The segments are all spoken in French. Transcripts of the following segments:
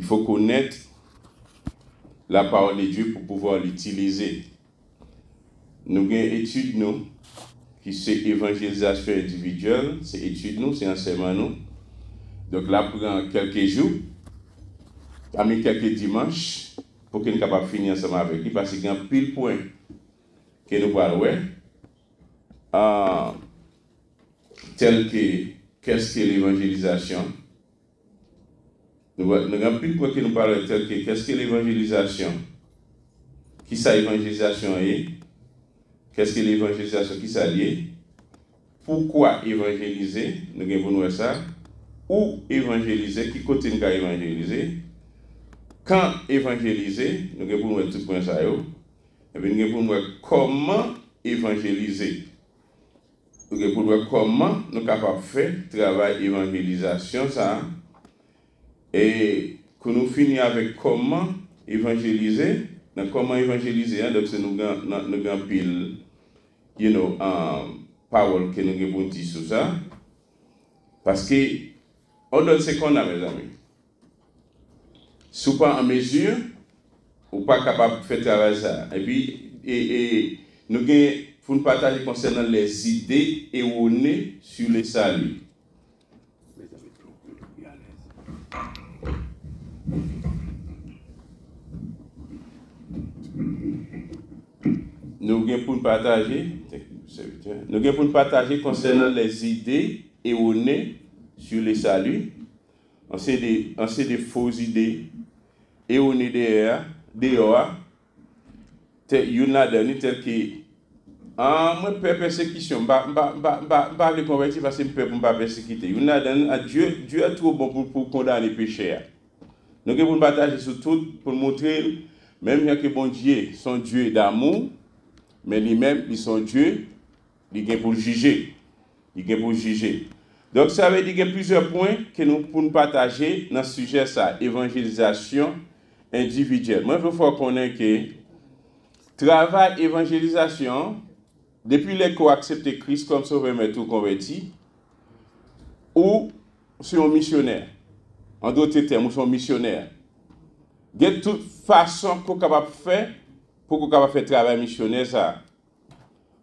Il faut connaître la parole de Dieu pour pouvoir l'utiliser. Nous avons une étude, nous, qui c'est évangélisation individuelle, c'est étude, nous, c'est enseignement, nous. Donc là, prend quelques jours, a mis quelques dimanches, pour qu'il soit capable de finir ensemble avec lui, parce qu'il y a un pile point que nous parlons, tel que, qu'est-ce que l'évangélisation? Nous avons pile point que nous parlons, tel que, qu'est-ce que l'évangélisation? Qui ça évangélisation est? Qu'est-ce que l'évangélisation qui s'allie? Pourquoi évangéliser? Nous avons ça. Où évangéliser? Qui côté nous avons évangéliser? Quand évangéliser? Nous avons tout point ça. Et puis nous avons comment évangéliser? Nous avons comment nous sommes capables de faire travail d'évangélisation ça. Et que nous finissons avec comment évangéliser. Donc, comment évangéliser? Donc, c'est nous avons pile, parole que nous avons dit sur ça. Parce que, on donne ce qu'on a, mes amis. Si vous n'êtes pas en mesure, vous n'êtes pas capable de faire travail ça. Et puis, nous avons pour nous partager concernant les idées erronées sur le salut. Nous avons pour nous partager concernant les idées erronées sur le salut. On sait des fausses idées erronées dehors. Il y en a dernier tel que moi peur persécution, pas le convertir parce que peur pour pas persécuter. Il y en a dernier Dieu est trop bon pour condamner les pécheurs. Nous avons partager sur tout pour montrer même que bon Dieu, son Dieu d'amour. Mais lui-même, ils sont Dieu, il est pour juger. Donc, ça veut dire qu'il y a plusieurs points que nous pouvons partager dans ce sujet, ça, évangélisation individuelle. Moi, il faut connaître que travail évangélisation, depuis les qu'on acceptent Christ comme sauveur, mais tout converti, ou sont missionnaires. En d'autres termes, ou sont missionnaires. Il y a toute façon qu'on est capable de faire pour qu'on puisse faire travail missionnaire ça.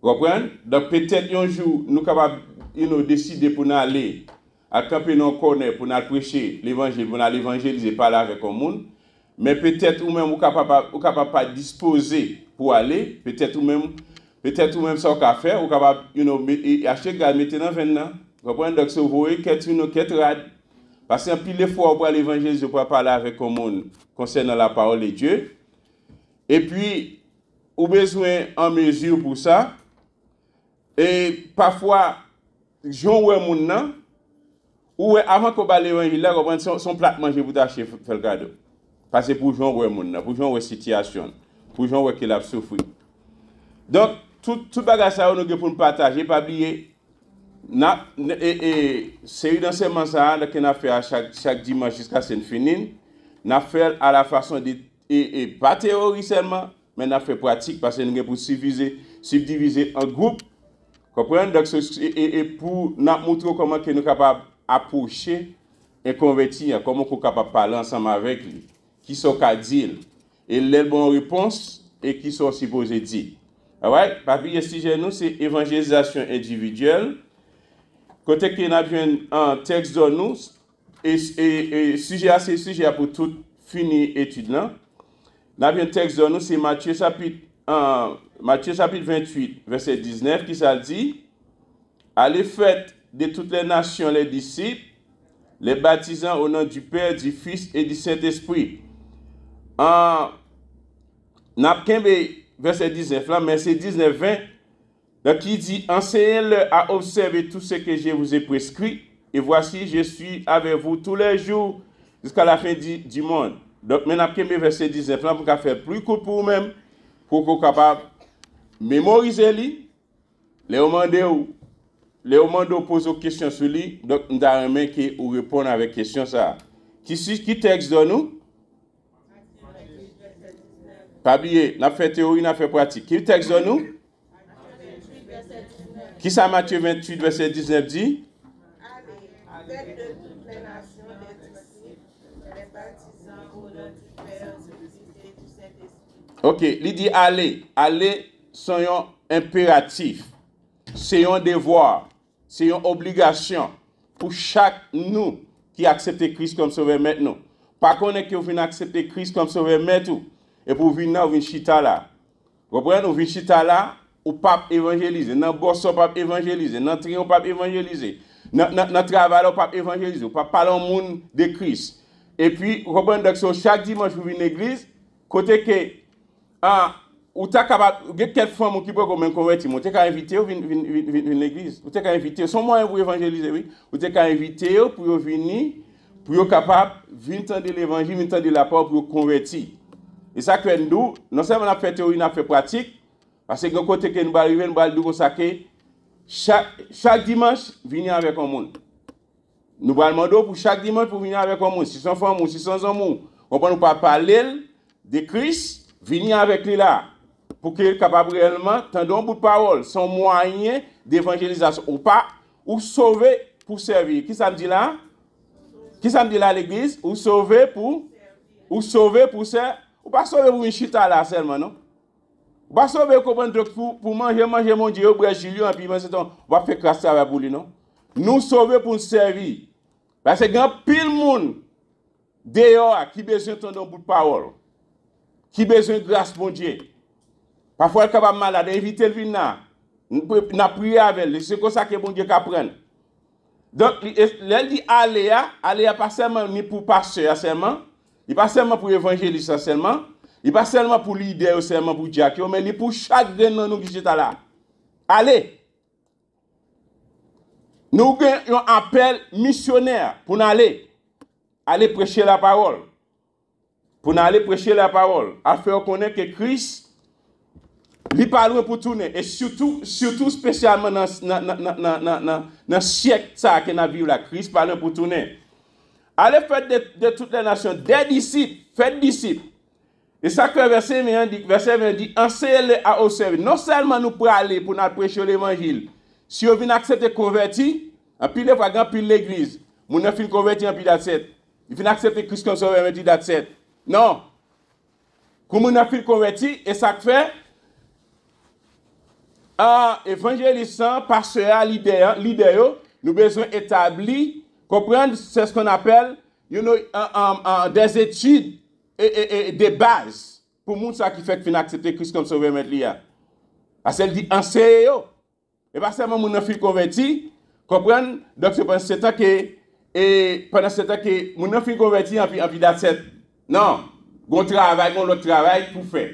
Vous comprenez? Donc peut-être un jour nous capables décider pour nous aller à camper dans corner pour nous prêcher l'évangile, pour nous évangéliser parler avec le monde, mais peut-être ou même ou capable pas disposer pour aller, peut-être ou même ça qu'on faire ou capable acheter gars mettre dans 20 ans. Vous comprenez? Donc vous voyez qu'être rad parce que pile de fois pour l'évangéliser pour parler avec le monde concernant la parole de Dieu. Et puis, vous avez besoin en mesure pour ça. Et parfois, Jean ou moun ou avant qu'on parle l'évangile, son plat manger pour t'acheter faire le cadeau. Parce que pour Jean ou moun pour Jean ou situation, pour Jean ou qu'il a souffert. Donc, tout bagage ça nous pour nous partager, pas oublier. C'est une enseignement ça qu'on a fait à chaque dimanche jusqu'à cette finie. N'a fait à la façon de et pas théorie seulement, mais on a fait pratique parce que nous avons pour subdiviser en groupe. Comprenez? Donc, et pour nous montrer comment nous sommes capables d'approcher et convertir, comment nous sommes capables de parler ensemble avec lui, qui sont capables de dire, et les bonnes réponses et qui sont supposés dire. Alright? Papi, le sujet nous, c'est évangélisation individuelle. Côté que nous avons un texte de nous, et sujet c'est sujet pour tout fini étude là. Nous avons un texte de nous, c'est Matthieu chapitre 28, verset 19, qui ça dit, allez faites de toutes les nations les disciples, les baptisant au nom du Père, du Fils et du Saint-Esprit. Verset 19 là, mais c'est 19-20, qui dit, enseignez-leur à observer tout ce que je vous ai prescrit, et voici, je suis avec vous tous les jours jusqu'à la fin du monde. Donc, maintenant, verset 19 là, pour qu'on fasse plus court pour vous-même, pour qu'on soit capable de mémoriser lui, les demandes posent des questions sur lui, donc nous avons que vous répondre avec question ça. Qui texte de nous? Pas oublier, nous avons fait théorie, nous avons fait pratique. Qui texte de nous? Qui ça Matthieu 28, verset 19 dit? Faites de toutes les nations des disciples, les baptisant au Ok, il dit aller. Aller, c'est un impératif. C'est un devoir. C'est une obligation pour chaque nous qui accepte Christ comme sauveur maintenant. Pas qu'on est que vous venez accepter Christ comme sauveur maintenant. Et pour venir là, vous venez chita là. Vous comprenez? Vous venez chita là, ou pas évangéliser. Dans le boss, pas évangéliser. Dans le trion, pas évangéliser. Dans le travail, pas évangéliser. Pas parler au monde de Christ. Et puis, vous comprenez? Donc, chaque dimanche, vous venez à l'église, côté que, ou t'as capable, quelques femmes qui peuvent même convertir, vous t'as invité à venir l'église. Vous t'as invité, son moyen pour évangéliser, oui. Vous t'as invité pour venir, pour capable, venir entendre l'évangile, venir entendre la parole pour convertir. Et ça que nous, non seulement on a fait théorie, on a fait pratique, parce que de côté que nous arrivons, nous allons nous consacrer chaque dimanche, venir avec un monde. Nous allons demander pour chaque dimanche pour venir avec un monde. Si son femme ou si son homme, on ne peut pas parler de Christ, venir avec lui là. Pour qu'il soit capable réellement, tendre un bout de parole, son moyen d'évangélisation, ou pas, ou sauver pour servir. Qui ça me dit là? Qui ça me dit là à l'église? Ou sauver pour servir. Ou pas sauver pour une chita là seulement, non? Ou pas sauver pour manger mon Dieu, au Brésil, et puis on va faire crasse travail pour lui, non? Nous sauver pour nous servir. Parce que il y a pile de monde dehors qui a besoin de ton bout de parole, qui a besoin de grâce, mon Dieu. Parfois, il est capable malade, inviter le vin, n'a prié avec lui, c'est comme ça que mon Dieu apprend. Donc, il dit aller pas seulement ni pour pasteur seulement, il pas seulement pour évangéliste seulement, il pas seulement pour leader seulement pour Jack, mais il pour chaque de nous qui est là. Allez. Nous avons un appel missionnaire pour nous aller prêcher la parole. Pour nous aller prêcher la parole. À faire connaître que Christ, il parle pour tourner. Et surtout spécialement dans le siècle que nous vivons là. Christ parle pour tourner. Allez faire de toutes les nations des disciples. Faites disciples. Et ça que verset 20 dit, enseignez-les à observer. Non seulement nous pour aller pour nous prêcher l'évangile. Si on vient accepter convertir, en pile de fois, en pile l'église, mon enfant converti en pile d'atset. Il vient accepter Christ comme sauveur en pile d'atset. Non. Comme mon enfant converti, et ça fait, évangélisant, pasteur, leader, nous besoin établir, comprendre, c'est ce qu'on appelle, des études et des bases pour monde ça qui fait que accepter Christ comme sauveur maintenant. Parce qu'elle dit enseignez. Et pas seulement mon enfant converti, comprendre, donc c'est pendant ce temps que mon enfant converti en vie d'atset. Non, on travail, on l'autre travail pour faire.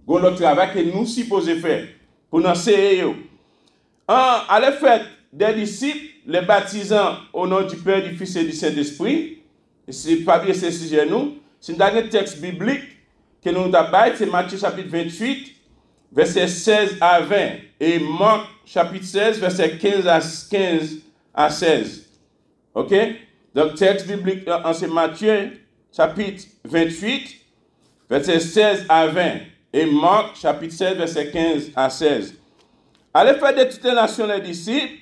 On l'autre travail que nous supposons faire pour nous enseigner. À l'effet des disciples, les baptisants au nom du Père, du Fils et du Saint-Esprit, c'est pas bien ce sujet nous, c'est un dernier texte biblique que nous avons, c'est Matthieu chapitre 28, verset 16 à 20, et Marc chapitre 16, verset 15 à 16. Ok? Donc, texte biblique, c'est Matthieu chapitre 28, verset 16 à 20, et Marc chapitre 16, verset 15 à 16. À l'effet de toutes les nations des disciples,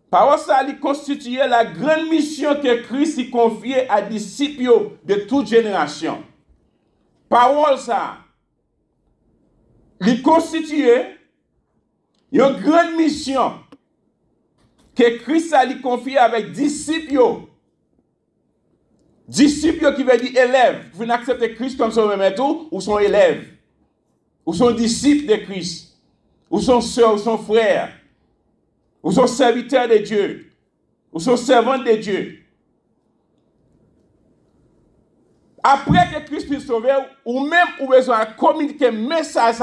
par ça, il constituait la grande mission que Christ y confiait à disciples de toute génération. Parole ça, il constituait une grande mission que Christ a confiée avec disciples. Disciples qui veut dire élèves. Vous n'acceptez Christ comme son maître ou son élève, ou son disciple de Christ, ou son soeur, ou son frère, ou son serviteur de Dieu, ou son servant de Dieu. Après que Christ puisse sauver, ou même ou besoin de communiquer message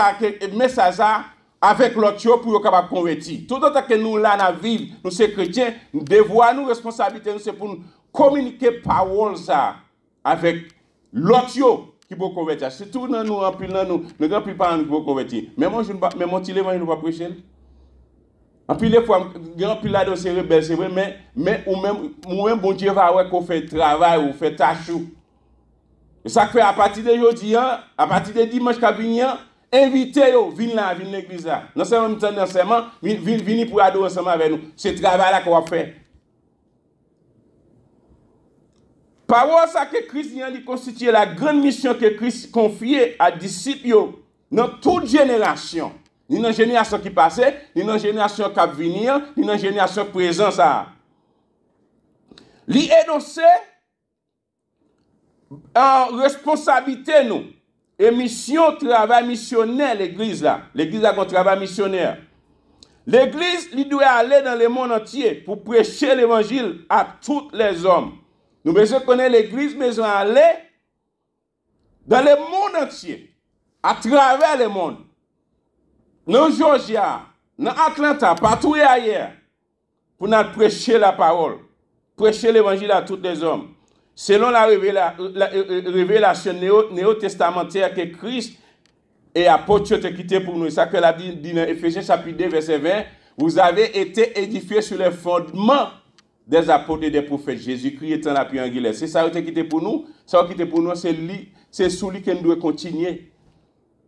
avec l'autre pour être capable de convertir. Tout autant que nous là, nous vivons, nous sommes chrétiens, nous devons nous responsabilité, nous c'est pour nous communiquer parole ça avec l'autre qui peut convertir. C'est tout dans nous, en plus dans nous, ne grand plus pas nous convertir. Mais moi, je ne mais mon petit ne pas prêcher. En plus, les fois, grand plus là, c'est rebelle, c'est vrai, mais ou même, bon Dieu va voir qu'on fait travail ou fait tâche. Et ça fait à partir de aujourd'hui, à partir de dimanche qui vient, invitez-vous, venez là, venez l'église là. Non seulement venez pour adorer ensemble avec nous. C'est le travail là qu'on va faire. Par ça que Christ vient de constituer la grande mission que Christ confiait à disciples dans toute génération. Ni dans la génération qui passait, ni dans la génération qui va venir, ni dans la génération présente. Li énoncé en responsabilité nous. Et mission, travail missionnaire, l'église là. L'église a un travail missionnaire. L'église, il doit aller dans le monde entier pour prêcher l'évangile à tous les hommes. Nous besoin connaître l'église, mais besoin aller dans le monde entier, à travers le monde. Dans Georgia, dans Atlanta, partout et ailleurs, pour nous prêcher la parole, prêcher l'évangile à tous les hommes. Selon la révélation néo-testamentaire que Christ et apôtre ont quitté pour nous, ça que la dit dans Éphésiens chapitre 2, verset 20, vous avez été édifiés sur les fondements des apôtres et des prophètes. Jésus-Christ étant la pierre angulaire. C'est ça qui est quitté pour nous. Ça qui est quitté pour nous, c'est sous lui que nous devons continuer.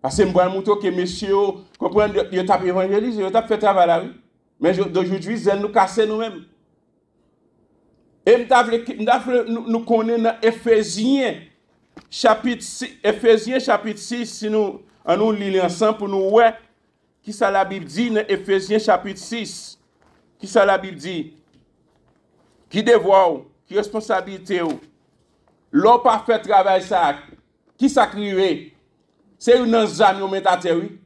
Parce que je vois que messieurs comprennent, ils ont évangélisé, ils ont fait travail là, oui. Mais d'aujourd'hui, ils nous casser nous-mêmes. Et nous connaissons dans Éphésiens chapitre 6, si nous lisons ensemble pour nous voir qui ça la Bible dit dans Éphésiens chapitre 6. Qui ça la Bible dit? Qui devoir, qui responsabilité ou? L'on pas fait travail ça, qui s'acrive? C'est une zami ou met à terre, oui.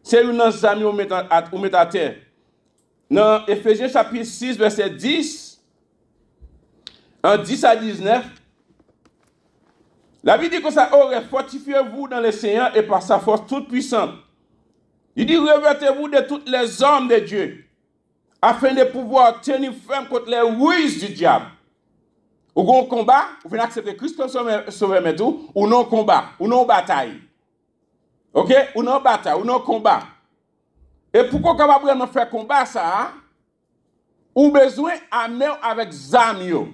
C'est une zami ou met à terre. Dans Éphésiens chapitre 6, verset 10, en 10 à 19, la Bible dit que ça aurait fortifiez-vous dans le Seigneur et par sa force toute puissante. Il dit revêtez-vous de tous les hommes de Dieu, afin de pouvoir tenir ferme contre les ruses du diable. Ou on combat, ou venez accepter Christ comme sauveur, mais tout, ou non combat, ou non bataille. Ok? Ou non bataille, ou non combat. Et pourquoi on va vraiment faire combat ça? Ou besoin d'amener avec Zamio.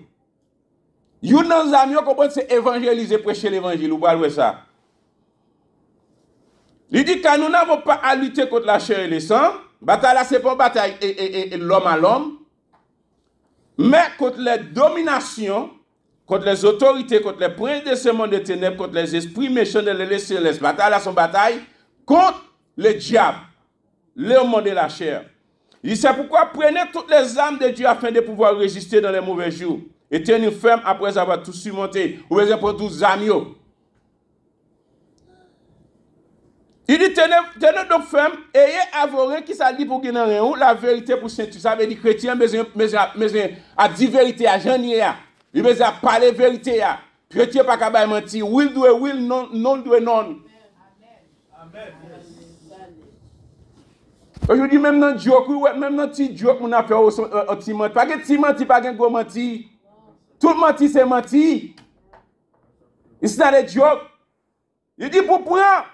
Yon nan Zamio, comprendre, c'est évangéliser, prêcher l'évangile. Ou pas ça? Il dit que nous n'avons pas à lutter contre la chair et le sang. Bataille là, c'est pas bataille et l'homme à l'homme. Mais contre les dominations, contre les autorités, contre les princes de ce monde de ténèbres, contre les esprits méchants de l'élé céleste. Bataille là, son bataille contre le diable, le monde de la chair. Il sait pourquoi prenez toutes les armes de Dieu afin de pouvoir résister dans les mauvais jours. Et tenir ferme après avoir tout surmonté. Ou bien pour tous amis. Il dit tenez donc ferme, ayez avoué qui ça dit pour gagner rien, la vérité pour ceinture. Ça veut dire chrétien, mais à dire vérité à Jean-Nia. Il veut parler vérité à. Chrétien pas capable de mentir. Will do will, non do non. Amen. Aujourd'hui, même dans le joke, même dans le petit joke, on a fait un petit menti. Pas de petit menti, pas de gros menti. Tout le menti, c'est menti. It's not a joke. Il dit pour prendre.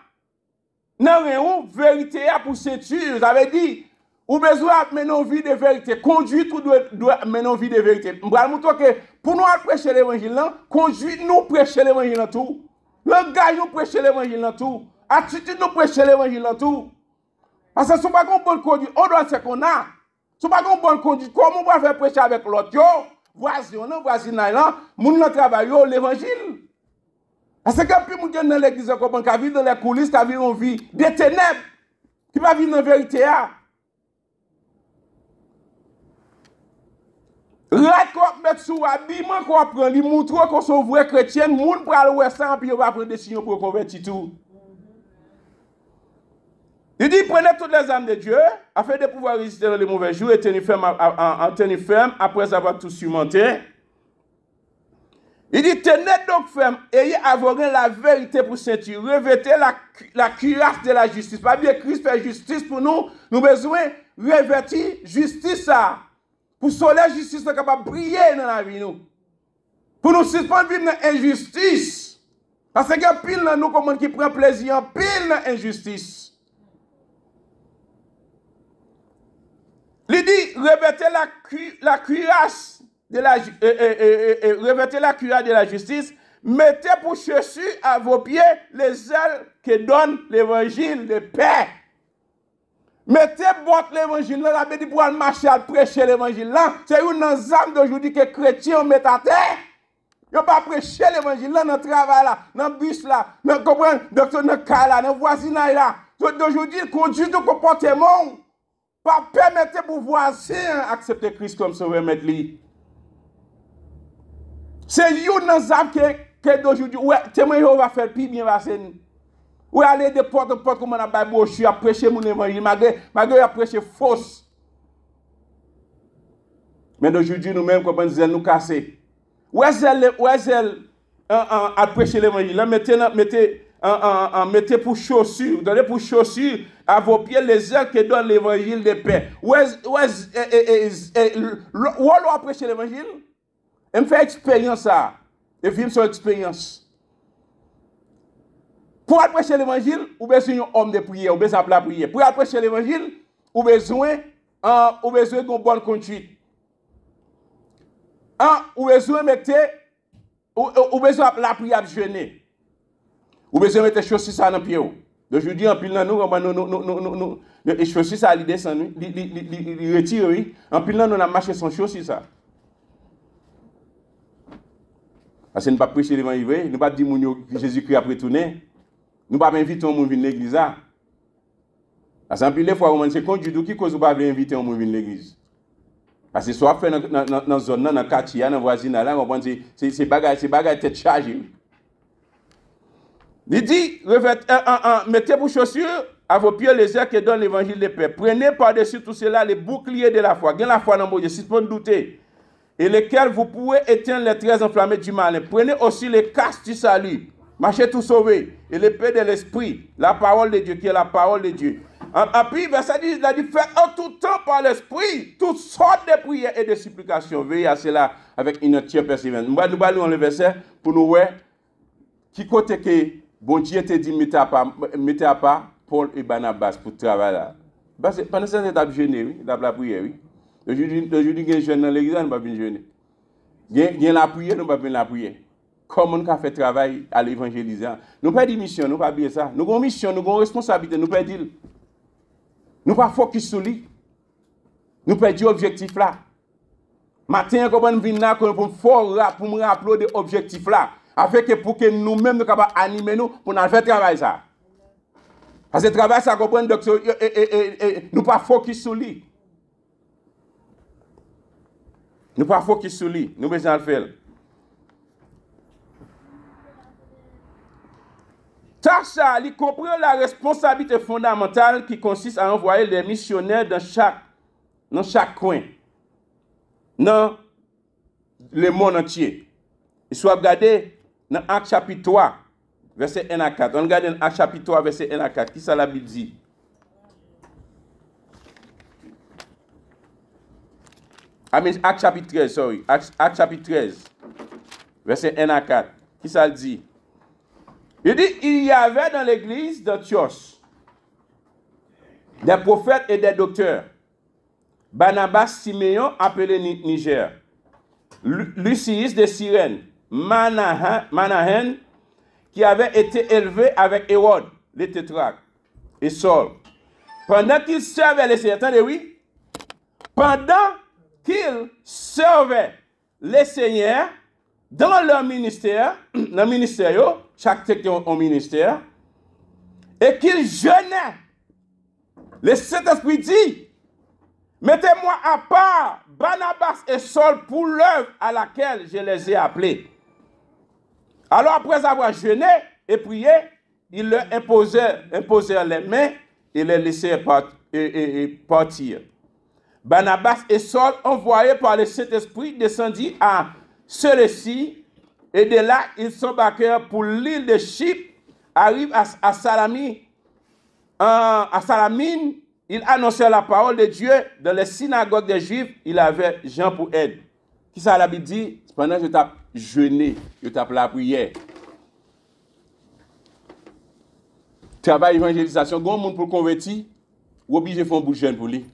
Non, rien, vérité pour ceinture. Ça veut dire, ou besoin de mener une vie de vérité. Conduite ou doit mener une vie de vérité. Je vais que pour nous prêcher l'évangile, conduite nous prêcher l'évangile dans tout. Langage nous prêcher l'évangile dans tout. Attitude nous prêcher l'évangile dans tout. Parce que si on n'a pas une bonne conduite, on doit dire qu'on a. Si on n'a pas une bonne conduite, comment on va faire prêcher avec l'autre? Voisin, voisinage, moun nan travail, l'évangile. Parce que puis moun dans l'église, qui vit dans les coulisses, qui vit en vie des ténèbres, qui va vivre dans la vérité. Là, qu'on met sous habillement, qu'on prend, il montre qu'on sont vrais chrétiens, moun pral ouè ça, puis on va prendre des signes pour convertir tout. Il dit, prenez toutes les armes de Dieu, afin de pouvoir résister dans les mauvais jours et tenir ferme après avoir tout surmonté. Il dit, tenez donc ferme, ayez avoué la vérité pour ceinture, revêtez la cuirasse de la justice. Pas bien Christ fait justice pour nous, nous besoin de revêtir justice ça. Pour que la justice soit capable de briller dans la vie. Nous. Pour nous suspendre vivre dans l'injustice. Parce qu'il y a pile dans nous qui prend plaisir en pile dans l'injustice. Il dit, revêtez la cuirasse de la justice, mettez pour chaussures à vos pieds les ailes que donne l'évangile de paix. Mettez botte l'évangile là, la dit pour marcher à prêcher l'évangile là. C'est une âme d'aujourd'hui que les chrétiens mettent à terre. Yo pas prêcher l'évangile là dans le travail là, dans le bus là, dans le cas là, dans le voisinage là. D'aujourd'hui, conduire ton comportement, pas permettre pour voisin accepter Christ comme sauveur maître lui. C'est you dans zap que d'aujourd'hui, ouais, témoin va faire plus bien passer nous. Ou aller de porte en porte comme on a ba brochure à prêcher mon évangile malgré à prêcher fausse. Mais d'aujourd'hui nous même comme on nous casser. Où est-ce à prêcher l'évangile? Mettez pour chaussures, donnez pour chaussures à vos pieds les ailes qui donnent l'évangile de paix. Où est-ce à prêcher l'évangile? Et me fait expérience ça. Et vivre son expérience. Pour prêcher l'évangile, vous avez besoin d'un homme de prière, vous avez besoin de la prière. Pour prêcher l'évangile, vous avez besoin d'une bonne conduite. Ou besoin mettre ou besoin la prière jeûner. Ou besoin mettre chaussures ça dans pied. Aujourd'hui en pile nous les chaussures ça li descend li retire oui. En pile nous on a marché sans chaussures ça. Parce que nous pas prêcher l'évangile, nous pas dire que Jésus-Christ a retourné. Nous pas inviter un monde venir l'église là. Parce que pile fois on c'est conduit qui cause pas inviter un monde venir l'église. Parce que soit fait dans la zone, dans le quartier, dans le voisinage, là, on comprend c'est bagage tête chargée. Il dit, mettez vos chaussures à vos pieds les airs qui donnent l'évangile de paix. Prenez par-dessus tout cela les boucliers de la foi. Gagnez la foi dans mon Dieu, si vous ne doutez. Et lesquels vous pouvez éteindre les traits enflammés du mal. Prenez aussi les casques du salut. Marchez tout sauvé. Et l'épée de l'esprit, la parole de Dieu, qui est la parole de Dieu. Et puis, verset 10, il a dit, faites en tout temps par l'esprit toutes sortes de prières et de supplications. Veillez à cela avec une entière persévérance. Nous allons le verset pour nous voir qui côté que bon Dieu te dit mettez à part Paul et Barnabas pour travailler là. Pendant cette étape jeûner, oui, la prière, oui. Aujourd'hui, il y a des jeunes dans l'église, nous ne pouvons pas jeûner. Il y a la prière, nous ne pouvons pas la prière. Comment on fait travail à l'évangéliser? Nous ne pouvons pas dire mission, nous ne pouvons pas dire ça. Nous avons une mission, nous avons une responsabilité, nous ne pouvons pas dire. Nous ne pouvons pas focus sur lui. Nous ne pouvons pas dire objectif là. Matin, quand on vient là, pour me rappeler de objectif là. Afin que pour que nous-mêmes nous capables animer nous pour nous faire travail ça. Parce que le travail ça comprend donc nous pas focus sur lui. Nous pas focus sur lui, nous besoin le faire. Tâche ça, il comprend la responsabilité fondamentale qui consiste à envoyer des missionnaires dans chaque coin, dans le monde entier. Il soit regardé dans Actes chapitre 3, verset 1 à 4. On regarde dans Actes chapitre 3, verset 1 à 4. Qui ça la Bible dit? Actes chapitre 13, sorry. Actes chapitre 13, verset 1 à 4. Qui ça le dit? Il dit, il y avait dans l'église d'Antioche des prophètes et des docteurs. Barnabas, Siméon, appelé Niger. Lucius de Cyrène. Manahen, qui avait été élevé avec Hérode, les tétrarques, et Saul. Pendant qu'ils servaient les Seigneurs, attendez, oui. Pendant qu'ils servaient les Seigneurs dans leur ministère, dans le ministère, chaque secteur au ministère, et qu'ils jeûnaient, le Saint-Esprit dit, mettez-moi à part Barnabas et Saul pour l'œuvre à laquelle je les ai appelés. Alors après avoir jeûné et prié, ils leur imposèrent les mains et les laissèrent partir. Barnabas et Saul, envoyés par le Saint-Esprit, descendit à ceux-ci, et de là, ils s'embarquèrent pour l'île de Chypre, arrivent à Salamine. À Salamine, ils annoncèrent la parole de Dieu dans les synagogues des Juifs. Il avait Jean pour aide. Qui ça la Bible dit? Pendant que je tape jeûner, je tape la prière. Travail évangélisation, grand monde pour convertir, ou obligé de faire un bout de jeûne pour lui.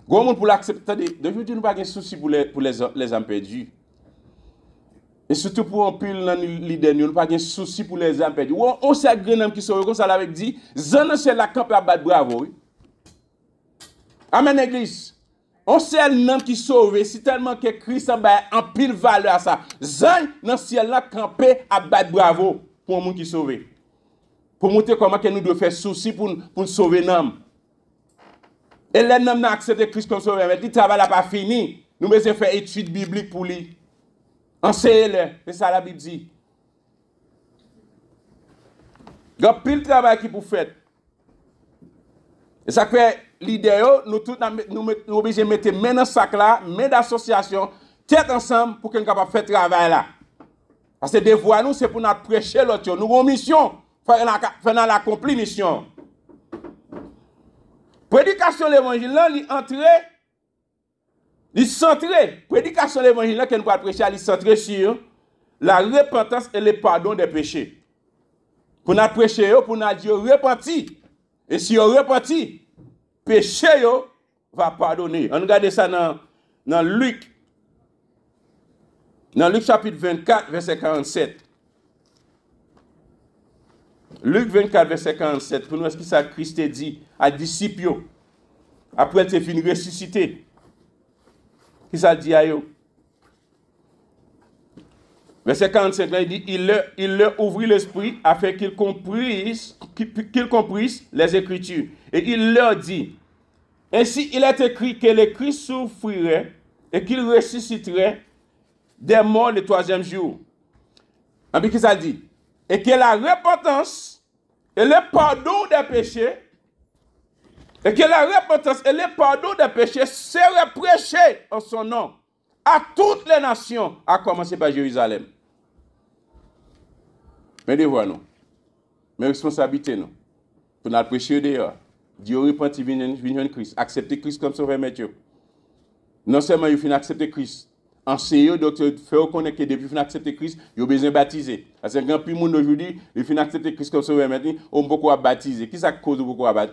Grand monde pour l'accepter. D'aujourd'hui, nous n'avons pas de souci pour les âmes perdues. Et surtout pour un pile dans l'idée, nous n'avons pas de souci pour les âmes perdues. On sait que les gens qui sont comme ça l'avait dit, Zan c'est la camp à battre bravo. Amen, église. On seul nom qui sauve, si tellement que Christ a en pile valeur à ça. Zan dans le ciel là campé à battre bravo pour monde qui sauve. Pour montrer comment que nous devons faire souci pour sauver l'homme. Et les hommes n'ont accepté Christ comme sauveur, mais le travail n'a pas fini. Nous devons faire étude biblique pour lui. Enseignez-le, c'est ça la Bible dit. Il y a pile de travail qui pour faire. Et ça fait l'idée, nous tous nous obligés de mettre main dans ce sac là, main d'association, tête ensemble pour que nous puissions faire travail là. Parce que des voix nous, c'est pour nous prêcher l'autre. Nous avons une mission, faire l'accomplir mission. Prédication de l'évangile là, il entré, il centré. Prédication de l'évangile là que nous allons prêcher, il centré sur la repentance et le pardon des péchés. Pour nous prêcher, pour nous dire repenti. Et si on repenti, péché va pardonner. On regarde ça dans Luc. Dans Luc chapitre 24, verset 47. Luc 24, verset 47. Pour nous, est-ce que ça Christ a dit à disciples après il s'est fini ressuscité? Qui ça dit à eux? Verset 45, là, il dit, il leur ouvrit l'esprit afin qu'ils comprissent les Écritures. Et il leur dit, ainsi il est écrit que le Christ souffrirait et qu'il ressusciterait des morts le troisième jour. Et puis, qu'est-ce que ça dit? Et que la repentance et le pardon des péchés, seraient prêchés en son nom à toutes les nations, à commencer par Jérusalem. Mais devoir nous, mes responsabilités nous, pour nous prêcher dehors, Dieu repenti, venir Christ, accepter Christ comme sauveur Dieu. Non seulement il faut accepter Christ, enseigner, donc il faut connaître que depuis qu'il accepter Christ, il a besoin de baptiser. Parce que quand plus de monde aujourd'hui, il faut accepter Christ comme sauveur maintenant, on peut beaucoup baptiser. Qui ça cause beaucoup à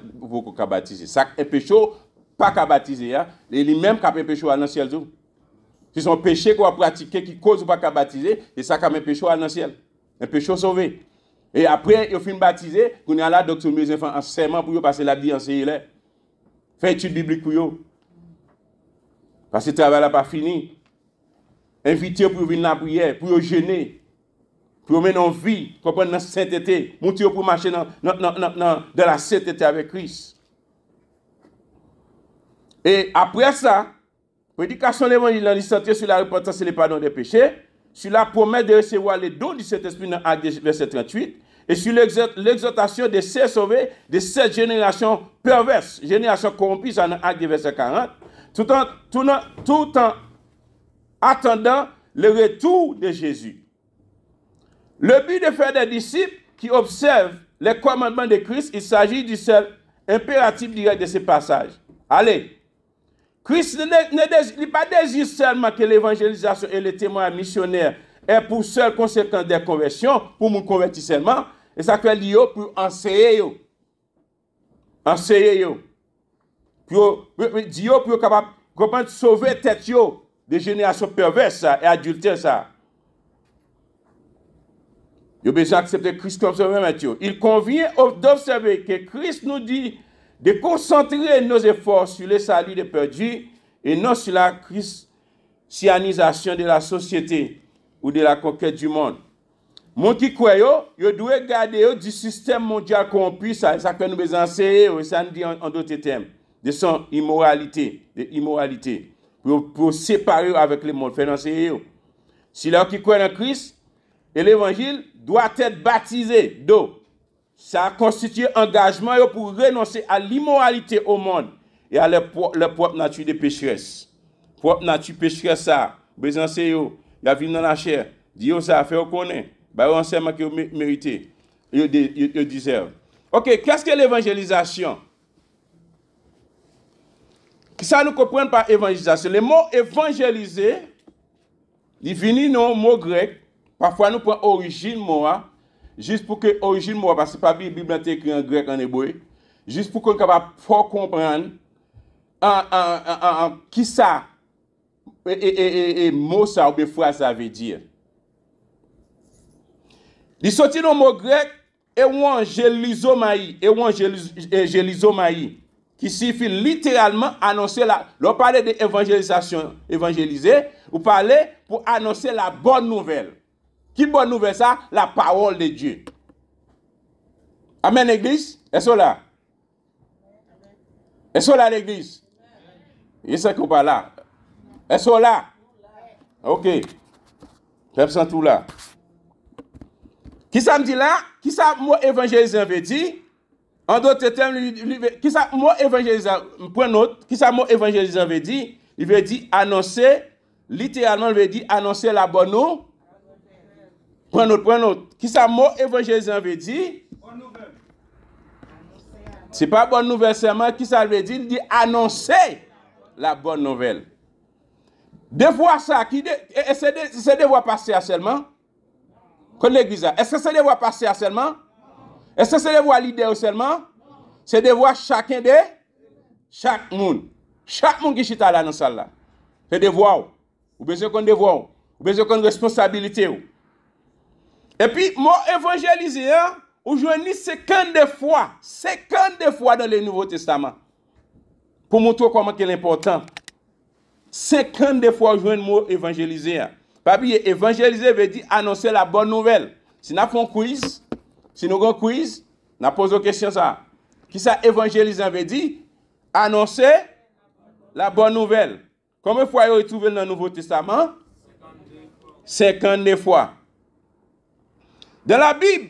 baptiser? Ça un péché pas qu'à baptiser, et lui-même qui a un péché dans le ciel. Si son péché qu'on a pratiqué qui cause pas qu'à baptiser, et ça qui a un péché dans le ciel. Un péché sauvé. Et après, il finit baptisé, qu'on est là, docteur mes enfants, enseignement pour eux, parce que la vie enseigner. Fait étude biblique pour eux. Parce que le travail n'a pas fini. Inviter pour venir la prière, pour gêner, pour mener en vie, comprendre la sainteté, monter pour marcher dans la sainteté avec Christ. Et après ça, prédication de l'évangile, il centré sur la repentance et le pardon des péchés, sur la promesse de recevoir les dons du Saint-Esprit dans Actes verset 38, et sur l'exhortation de ces sauvés de cette génération perverse, génération corrompue, dans Actes verset 40, tout en attendant le retour de Jésus. Le but de faire des disciples qui observent les commandements de Christ, il s'agit du seul impératif direct de ce passage. Allez, Christ n'est pas désiré seulement que l'évangélisation et le témoignage missionnaire est pour seule conséquence des conversions, pour nous convertir seulement, et ça fait lié pour enseigner. Enseigner. Pour dire pour capable comment sauver tête des générations perverses et adultères ça. Il a besoin d'accepter Christ comme sauveur Matthieu. Il convient d'observer que Christ nous dit de concentrer nos efforts sur le salut des perdus et non sur la christianisation de la société ou de la conquête du monde. Mon qui croit, il doit garder du système mondial corrompu, ça que nous besoin enseigner, ça nous dit en d'autres termes, de son immoralité, pour séparer avec le monde, faire enseigner. Si l'homme qui croit en Christ et l'évangile doit être baptisé d'eau, ça constitue un engagement pour renoncer à l'immoralité au monde et à leur propre nature de pécheresse. Propre nature pécheresse, ça, besoin c'est il y a vu dans la chair, Dieu ça fait connaître, bah on sait que vous méritez, il disait. OK, qu'est-ce que l'évangélisation? Ça nous comprend par évangélisation. Le mot évangéliser, il vient dans mot grec, parfois nous prenons origine mot juste pour que origine mot parce que pas Bible est écrit en grec en hébreu, juste pour qu'on capable fort comprendre qui ça et mot ça ou bien phrase ça veut dire. Il sorti dans mot grec évangélisomai, qui signifie littéralement annoncer la... L'on parlait d'évangélisation, évangéliser, ou parler pour annoncer la bonne nouvelle. Qui bonne nouvelle ça? La parole de Dieu. Amen, l'église? Est-ce là? Est-ce là, l'église? Il sait qu'on parle là. Est-ce là? Ok. Personne tout là. Qui ça me dit là? Qui ça mot évangélisant veut dire? En d'autres termes, qui ça mot évangélisant, point note, qui ça mot évangélisant veut dire? Il veut dire annoncer, littéralement, il veut dire annoncer la bonne nouvelle. Point note. Qui ça mot évangélisant veut dire? Bonne nouvelle. C'est pas bonne nouvelle seulement, qui ça veut dire? Il dit annoncer la bonne nouvelle. Des fois ça, c'est des voix passer seulement? Comme l'église, est-ce que c'est des voix passer seulement? Est-ce que c'est des voix leader seulement? C'est des voix chacun de chaque monde. Chaque monde qui chita là dans la salle là. C'est des voix. Vous besoin qu'on des voix. Vous besoin qu'on responsabilité. Et puis, moi évangéliser, ou je ni 52 fois dans le Nouveau Testament. Pour montrer comment c'est important. 52 fois je mot évangéliser. Pas oublier, évangéliser veut dire annoncer la bonne nouvelle. Si nous avons un quiz, si nous avons un quiz, nous posons une question ça. Qui ça évangéliser veut dire? Annoncer la bonne nouvelle. Combien de fois vous trouvez dans le Nouveau Testament? 52 fois. Dans la Bible,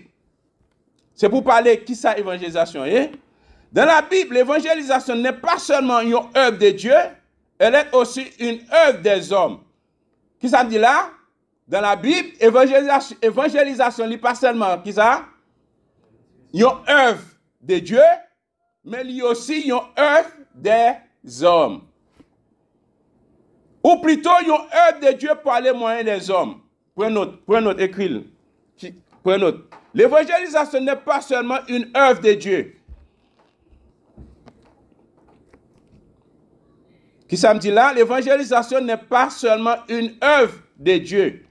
c'est pour parler qui ça évangélisation est. Dans la Bible, l'évangélisation n'est pas seulement une œuvre de Dieu, elle est aussi une œuvre des hommes. Qui ça dit là? Dans la Bible, évangélisation n'est pas seulement qui ça? Une œuvre de Dieu, mais il y a aussi une œuvre des hommes. Ou plutôt une œuvre de Dieu par les moyens des hommes. Prenez note, écris-le. Prenez note. L'évangélisation n'est pas seulement une œuvre de Dieu. Qui ça me dit là? L'évangélisation n'est pas seulement une œuvre de Dieu.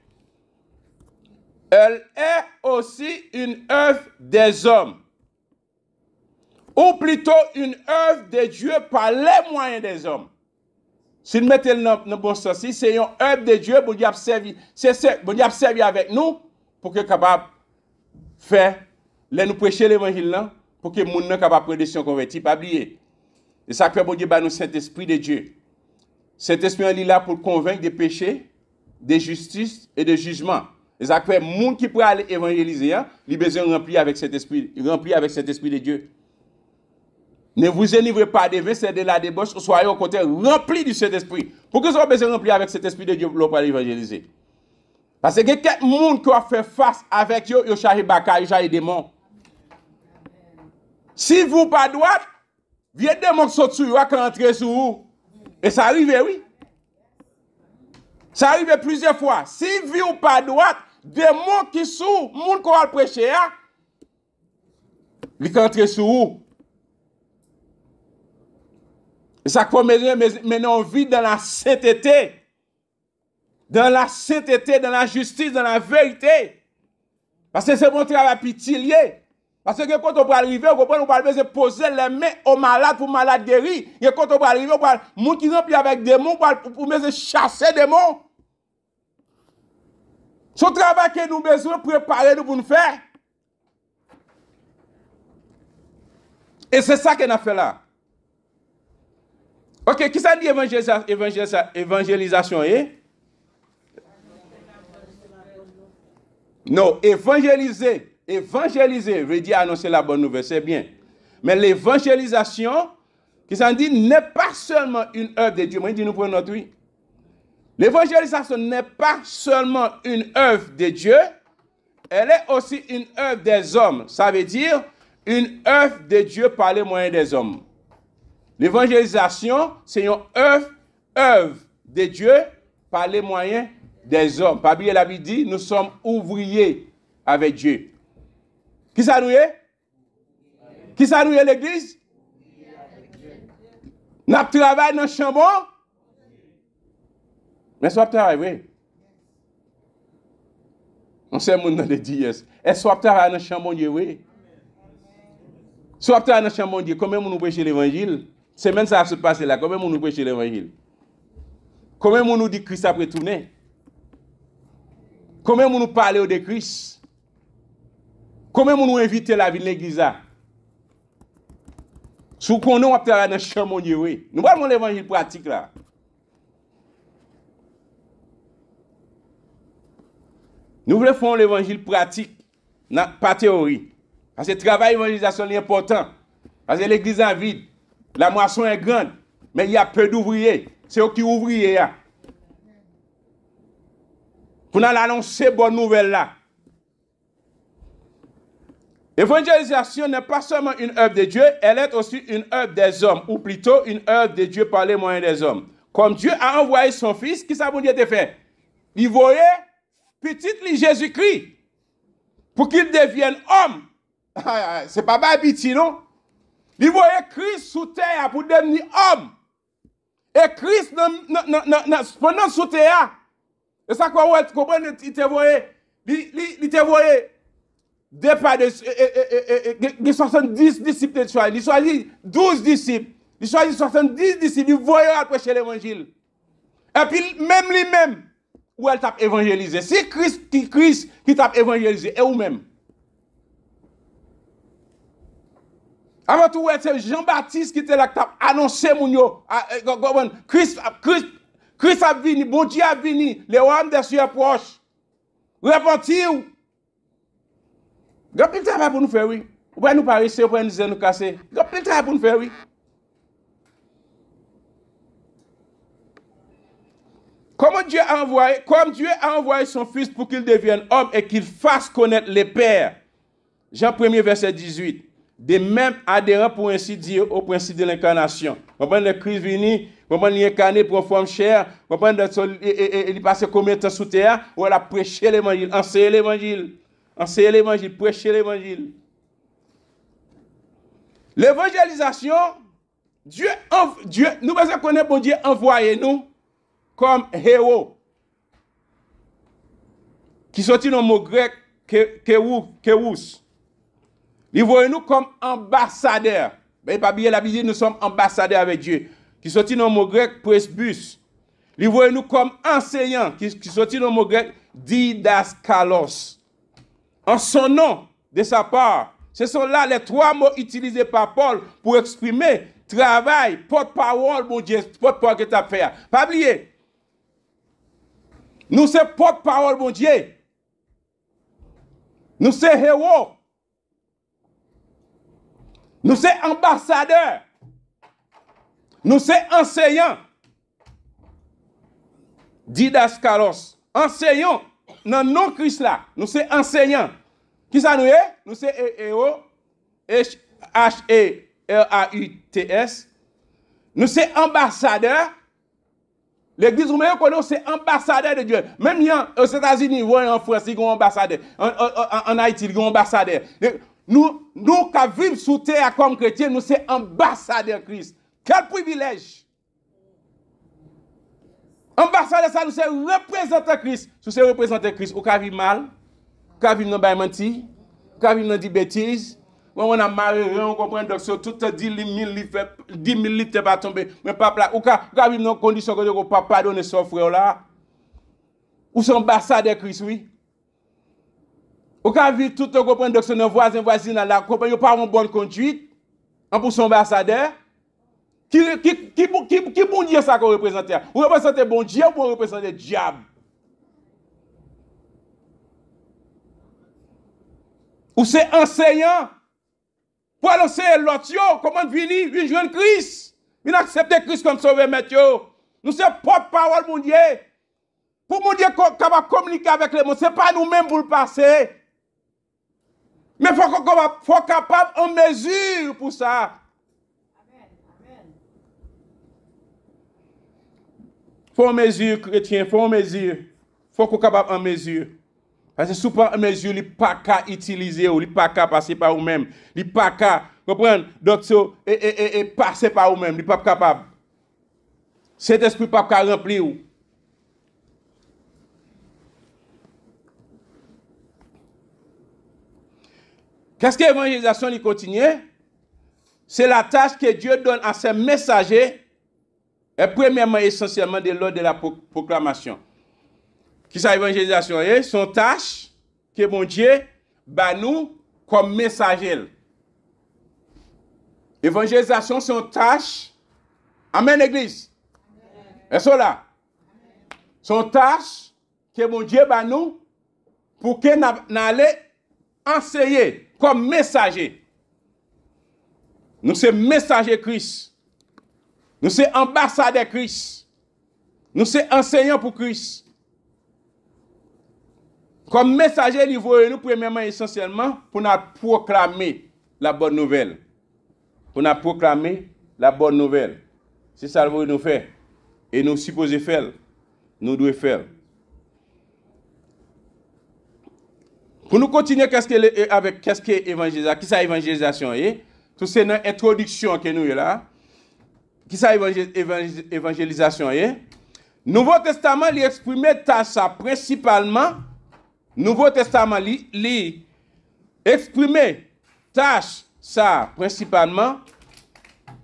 Elle est aussi une œuvre des hommes. Ou plutôt une œuvre de Dieu par les moyens des hommes. Si nous mettons le bon sens, c'est une œuvre de Dieu pour Dieu servi avec nous pour que capable faire, nous prêcher l'évangile là, pour que les gens soient capables de prêcher des convertis, pas oublier. Et ça fait pour Dieu nous Saint-Esprit de Dieu. Saint-Esprit est là pour convaincre des péchés, de justice et de jugement. Et ça fait les gens qui peuvent aller évangéliser, ils ont besoin de remplir avec cet esprit de Dieu. Ne vous enivrez pas de vin, c'est de la débauche, soyez au contraire remplis du Saint-Esprit. Pourquoi vous avez besoin de remplir avec cet esprit de Dieu pour l'évangéliser? Parce que quelqu'un qui a fait face avec eux, ils chargent baka, ils chargent démons. Si vous pas droite, viens démons qui sont sur vous, qui entrent sur vous. Et ça arrive, oui. Ça arrive plusieurs fois. Si vous pas droite, démons qui sont, moun qui va prêcher, ils entrent sur vous. Et ça faut maintenant on vit dans la sainteté. Dans la sainteté, dans la justice, dans la vérité. Parce que c'est mon travail pitilier. Parce que quand on va arriver, on va besoin de poser les mains aux malades pour malades guéris. Et quand on va arriver, on va gens qui remplis avec des démons pour chasser des démons. Ce travail que nous avons besoin de préparer nous pour nous faire. Et c'est ça qu'on a fait là. Ok, qui ça dit évangélisation est? Non, évangéliser veut dire annoncer la bonne nouvelle, c'est bien. Mais l'évangélisation, qui ça dit, n'est pas seulement une œuvre de Dieu. Moi, je dis nous prenons notre oui. L'évangélisation n'est pas seulement une œuvre de Dieu, elle est aussi une œuvre des hommes. Ça veut dire une œuvre de Dieu par les moyens des hommes. L'évangélisation, c'est une œuvre de Dieu par les moyens des hommes. Par Bible, la Bible dit, nous sommes ouvriers avec Dieu. Qui ça nous est? Qui ça nous est l'église? Nous travaillons dans le chambon? Mais soit travail, oui. On sait mon nom de dire. Est-ce soit travail dans le chambon, oui. Soit travail dans le chambon, combien nous prêchons l'évangile? Semaine ça se passe là. Combien de nous prêcher l'évangile? Combien de nous dit Christ a retourné? Combien de nous parlent de Christ? Combien de nous invite la vie de l'église là? Sous qu'on a travaillé dans le champ, oui. Nous parlons de l'évangile pratique là. Nous voulons faire l'évangile pratique, pas théorie. Parce que le travail d'évangélisation est important. Parce que l'église est vide. La moisson est grande. Mais il y a peu d'ouvriers. C'est eux qui ouvriers. Pour nous annoncer bonne nouvelle là. L'évangélisation n'est pas seulement une œuvre de Dieu, elle est aussi une œuvre des hommes, ou plutôt une œuvre de Dieu par les moyens des hommes. Comme Dieu a envoyé son Fils, qui ça bon Dieu te fait? Il voyait petit Jésus-Christ pour qu'il devienne homme. C'est pas petit, non? Il voyait Christ sous terre pour devenir homme. Et Christ, pendant sous terre, et ça, quoi, vous comprenez, il te voyait, il te voyait, départ de 70 disciples de choix, il choisit 12 disciples, il choisit 70 disciples, il voyait à prêcher l'évangile. Et puis, même lui-même, où elle t'a évangélisé. Si Christ qui t'a évangélisé, et vous-même. Avant tout, c'est Jean-Baptiste qui était là, qui t'a annoncé, Christ a venu, bon Dieu a venu, les rois des cieux proches. Repentir. Il y a plein de travail pour nous faire, oui. Ou bien nous parer, ou bien nous casser. Il y a plein de travail pour nous faire, oui. Comme Dieu a envoyé son Fils pour qu'il devienne homme et qu'il fasse connaître les pères. Jean 1er, verset 18. Des mêmes adhérents, pour ainsi dire, au principe de l'incarnation. On prend le Christ venu, on prend l'incarné pour une forme chair, on prend il passe combien de temps sous terre, on a prêché l'évangile, enseigné l'évangile, prêcher l'évangile. L'évangélisation, Dieu, nous devons connaître bon Dieu envoyé nous comme héros. Qui sortit dans le mot grec kéous. Il voit nous comme ambassadeurs. Mais pas bien la Bible, nous sommes ambassadeurs avec Dieu. Qui sortit dans le mot grec presbus. Il voit nous comme enseignants. Qui sortit dans le mot grec didaskalos. En son nom, de sa part, ce sont là les trois mots utilisés par Paul pour exprimer travail, porte-parole, mon Dieu, porte-parole que tu as fait. Pas oublier. Nous sommes porte-parole, mon Dieu. Nous sommes héros. Nous sommes ambassadeurs. Nous sommes enseignants. Didaskalos. Enseignants. Dans non Christ là. Nous sommes enseignants. Qui ça nous est? Nous sommes héros. H-E-R-A-U-T-S. Nous sommes ambassadeurs. L'église romaine connaît c'est ambassadeur de Dieu. Même aux États-Unis, en France, ils ont ambassadeur. En Haïti, ils ont ambassadeur. Nous qui vivons sous terre comme chrétiens, nous sommes ambassadeurs de Christ. Quel privilège! Ambassadeur, ça nous sommes représentants Christ. Si nous sommes représentants Christ, ou qui vivre mal, qui vivre dans le menti, qui vivre dans des bêtises. Quand on a marre, on comprend donc sur tout 10 000 litres pas tomber. Mais papa, ou quand vivre dans condition que le papa pardonne son frère là. Ou son ambassadeur Christ, oui. Ou quand vivre tout on comprend donc sur nos voisins là, compagnie pas une bonne conduite. En pour son ambassadeur. Qui bon Dieu ça qu'on représente? Ou représente bon Dieu ou représente le diable? Ou c'est enseignant? Pour annoncer l'autre, comment venir, une jeune Christ. Il accepte Christ comme sauveur, maître. Nous sommes porte-parole, mon Dieu. Pour mon Dieu capable de communiquer avec les mots, ce n'est pas nous-mêmes pour le passer. Mais il faut capable en mesure pour ça. Il faut en mesure, chrétien, il faut en mesure. Il faut qu'on soit capable en mesure. Parce que souvent, en mesure, il n'est pas qu'à utiliser, il n'est pas qu'à passer par vous-même. Il n'est pas qu'à, comprendre, d'autres et passer par vous-même. Il n'est pas capable. Cet esprit n'est pas qu'à remplir. Qu'est-ce que l'évangélisation continue? c'est la tâche que Dieu donne à ses messagers, et premièrement, essentiellement, de l'ordre de la proclamation. Qui ça, évangélisation? Son tâche que mon Dieu bat nous comme messager. Évangélisation, c'est une tâche. Amen, Église. Est-ce là? Son tâche que mon Dieu bat nous pour que nous allions enseigner comme messager. Nous sommes messagers Christ. Nous sommes ambassadeurs Christ. Nous sommes enseignants pour Christ. Comme messager, il faut nous premièrement essentiellement pour nous proclamer la bonne nouvelle. Pour nous proclamer la bonne nouvelle. C'est ça que nous faire. Et nous supposons faire. Nous devons faire. Pour nous continuer avec qu'est-ce que l'évangélisation, qui ça évangélisation est, tout c'est une introduction que nous est là. Qui ça évangélisation est. Nouveau Testament lui exprime ça principalement. Nouveau Testament lui exprime tâche ça principalement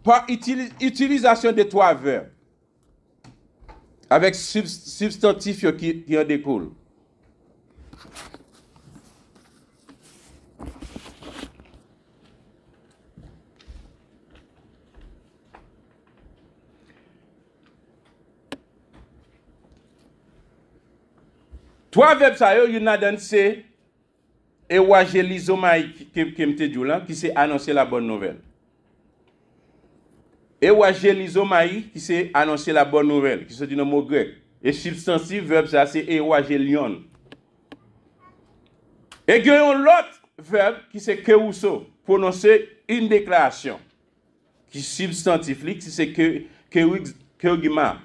par utilisation de trois verbes avec substantifs qui en découlent. Trois verbes, ça y est, il y en a dans c'est évangélisomai qui c'est annoncer la bonne nouvelle. Évangélisomai qui c'est annoncer la bonne nouvelle, qui c'est un mot grec. Et substantif verbe, ça c'est évangélion. Et il y a un autre verbe qui c'est keuso, prononcer une déclaration. Qui substantif, qui c'est keugima.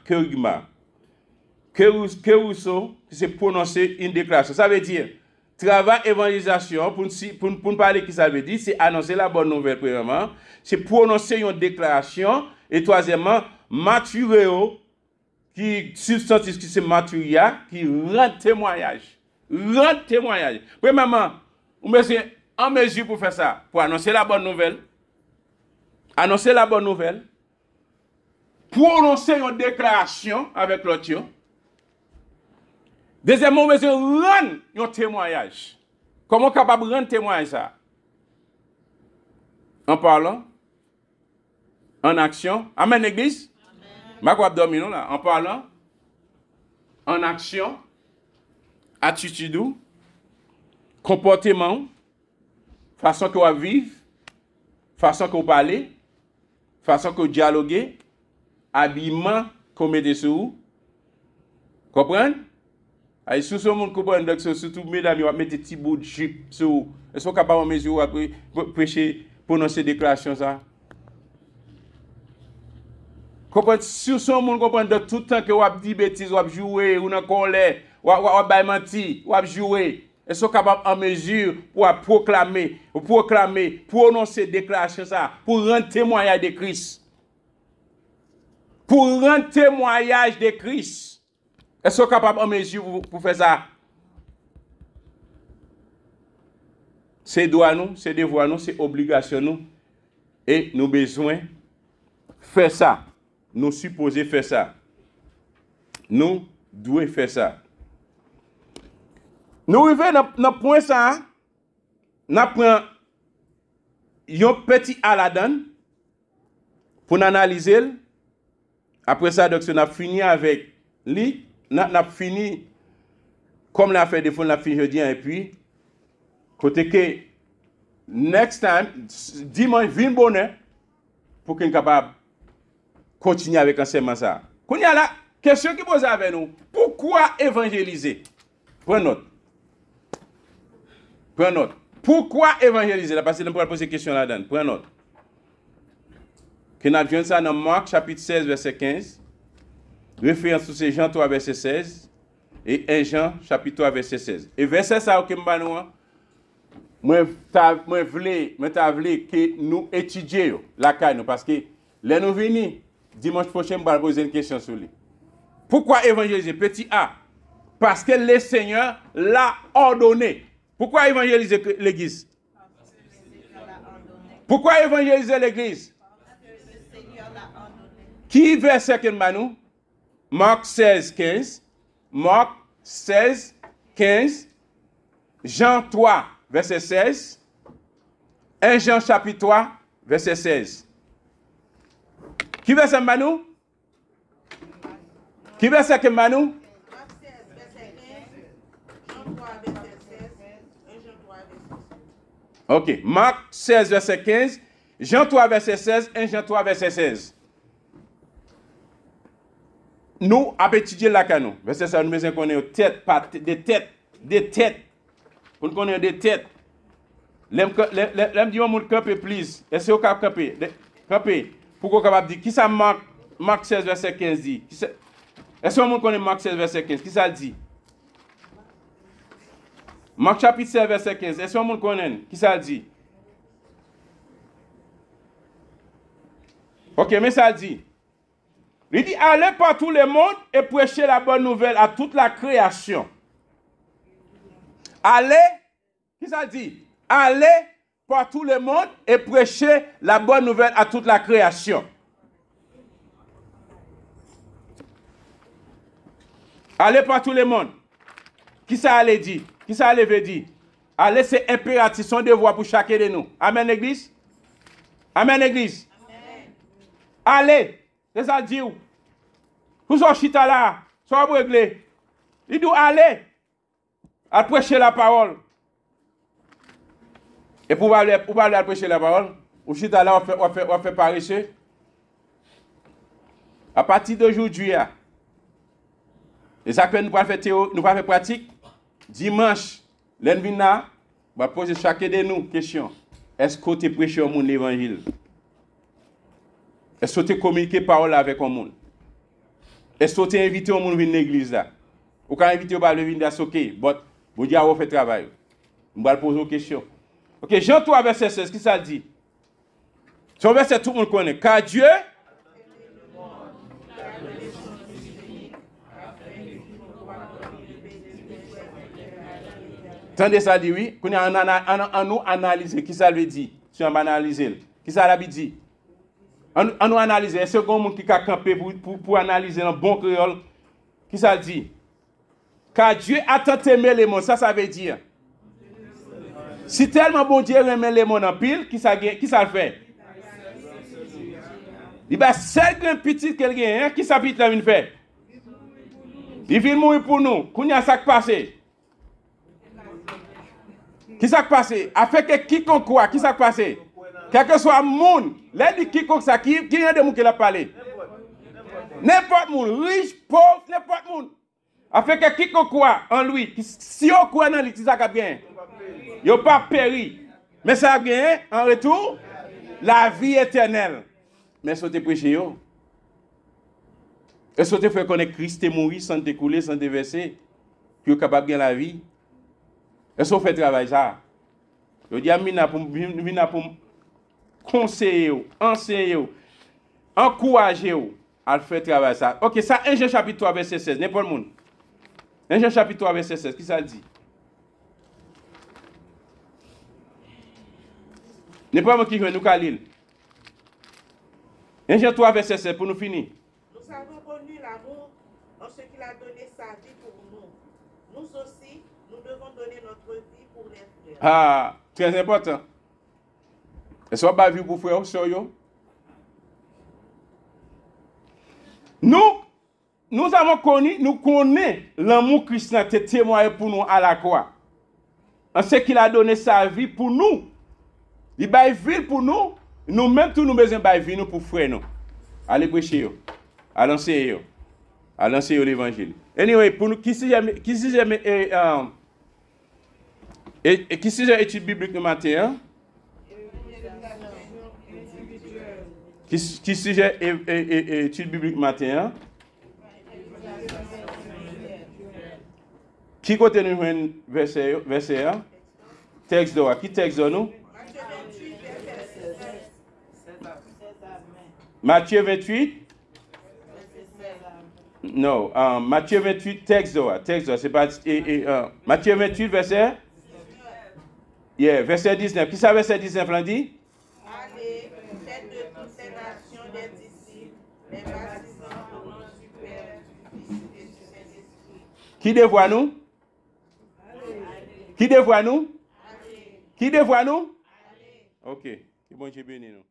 Keuso, c'est prononcer une déclaration. Ça veut dire, travail évangélisation, pour nous parler qui ça veut dire, c'est annoncer la bonne nouvelle, premièrement. C'est prononcer une déclaration. Et troisièmement, maturéo, qui substantif qui c'est maturia, qui rend témoignage. Premièrement, vous êtes en mesure pour faire ça, pour annoncer la bonne nouvelle. Annoncer la bonne nouvelle. Prononcer une déclaration avec l'autre. Deuxièmement, vous rendre un témoignage. Comment capable de rendre témoignage ça? En parlant, en action. Amen, Église? Amen. Là. En parlant, en action, attitude, comportement, façon que vous vivez, façon que vous parlez, façon que vous dialoguez, habillement qu'on met sur vous. Comprenez? Et si vous monde comprendre que surtout mesdames vous mettez petit bout de jupe sur est-ce que capable en mesure après prêcher prononcer déclaration ça comprendre si vous monde comprendre tout le temps que vous dit bêtises vous jouer ou dans colère ou bail menti ou jouer est-ce que capable en mesure pour proclamer prononcer déclaration ça pour rendre témoignage de Christ Est-ce que vous êtes capable en mesure pour faire ça? C'est droit nous, c'est devoir nous, c'est obligation nous. Et nous besoin faire ça. Nous supposons faire ça. Nous devons faire ça. Nous arrivons dans le point ça. Nous prenons un petit Aladdin pour analyser. Après ça, donc, on a fini avec lui. On a fini comme on a fait des fois, on a fini jeudi et puis côté que next time dimanche vin bonheur pour qu'on soit capable de continuer avec enseignement ça. Qu'on y a la question qui pose avec nous, pourquoi évangéliser? Prenez note. Pourquoi évangéliser? Parce que nous pourrons poser question là-dedans. Prenez note. Qu'on a vu ça dans Marc chapitre 16 verset 15. Référence sur ces Jean 3 verset 16 et 1 Jean chapitre 3 verset 16. Et verset ça que moi voulais que nous étudions la caille parce que là nous venons dimanche prochain on va poser une question sur lui. Pourquoi évangéliser? Petit A. Parce que le Seigneur l'a ordonné. Pourquoi évangéliser l'église? Pourquoi évangéliser l'église? Qui verset que nous? Marc 16, 15. Marc 16, 15. Jean 3, verset 16. 1 Jean chapitre 3, verset 16. Qui verset nous? Qui verset que nous? Ok, Marc 16, verset 15, Jean 3, verset 16, 1 Jean 3, verset 16. Nous avons étudié la canon. Verset ça, nous besoin qu'on ait des têtes. Pour nous connaître des têtes. L'aime dit, on camper, please. Est-ce que vous camper? Camper. Pourquoi vous capable dire? Qui ça Marc 16, verset 15 dit? Est-ce que vous connaissez Marc 16, verset 15? Qui ça dit? Marc chapitre 16, verset 15. Est-ce que vous connaissez? Qui ça dit? Ok, mais ça dit. Il dit, allez par tout le monde et prêchez la bonne nouvelle à toute la création. Allez, qui ça dit? Allez par tout le monde et prêchez la bonne nouvelle à toute la création. Allez par tout le monde. Qui ça allait dire? Qui ça allait dire? Allez, c'est impératif, son devoir pour chacun de nous. Amen, Église? Amen, Église? Amen. Allez, c'est ça dit où? Vous êtes chita là, soyez réglés. Il dit allez, à prêcher la parole. Et pour aller prêcher la parole, vous chita là, on fait paresseux. À partir d'aujourd'hui, et ça que nous allons faire théorie, nous allons faire pratique. Dimanche, lundi, on va poser chacun de nous une question. Est-ce que tu prêches au monde l'évangile? Est-ce que tu communiques parole avec le monde? Est-ce que tu as invité au monde à venir à l'église là? Ou quand invité au monde à venir à Soké, but vous dites à fait travail. On va poser une question. OK, Jean 3 verset 16, qui ça dit? Ce verset tout le monde connaît. Car Dieu Tendez ça dit oui, qu'on a nous analyser qui ça veut dire. Si on analyser, qui ça l'a dit? On nous analyser, est-ce que monde qui a campé pour analyser un bon créole qui ça dit? Car Dieu a tant aimé les mondes, ça veut dire. Si tellement bon Dieu aime les mondes en pile, qui ça fait? Il va seul grand petit quelqu'un qui ça peut la faire. Il vient mourir pour nous. Qu'on y a ça qui passe. Qui ça passe? Afin que quiconque quoi? Qui ça passe? Quel que soit le monde, les quiconque ça, qui est de monde qui l'a parlé? N'importe monde, riche, pauvre, n'importe monde. Afin que quiconque quoi en lui, si on croit dans lui, qui ça gagne? Il n'a pas péri. Mais ça gagne en retour la vie éternelle. Mais si tu prêches, est-ce que tu fais connaître Christ est mort sans découler, sans déverser, puis tu es capable de gagner la vie? Est-ce qu'on fait travail ça? Je dis à Mina pour conseiller, enseigner, encourager à faire travail ça. Ok, ça, 1 Jean chapitre 3, verset 16, n'importe le monde. 1 Jean chapitre 3, verset 16, qui ça dit? N'importe moi qui joue, nous Khalil. 1 Jean 3, verset 16, pour nous finir. Nous avons connu l'amour en ce qu'il a donné sa vie pour nous. Nous aussi, nous devons donner notre vie pour les frères. Ah, très important. Est-ce qu'on va vivre pour frère sur yo? Nous avons connu, nous connaissons l'amour chrétien qui est témoigné pour nous à la croix. En ce qu'il a donné sa vie pour nous. Il a vie pour nous. Nous-mêmes, tous nous besoin de vie pour frère nous. Allez prêcher, allez enseigner, allez enseigner l'évangile. Anyway, pour nous, qui si jamais étude biblique le matin, qui si j'ai étude biblique matin, qui côté nous un verset texte de qui texte de nous? Matthieu 28. Non, Matthieu 28, texte, c'est pas... Matthieu 28, verset... Yeah, verset 19. Qui ça, verset 19, l'a dit? Allez, faites de toutes les nations des disciples, les baptisant au nom du Père, du Fils et du Saint-Esprit. Qui dévoie nous? Qui dévoie nous? Qui dévoie nous? Ok. Que bon Dieu bénisse nous.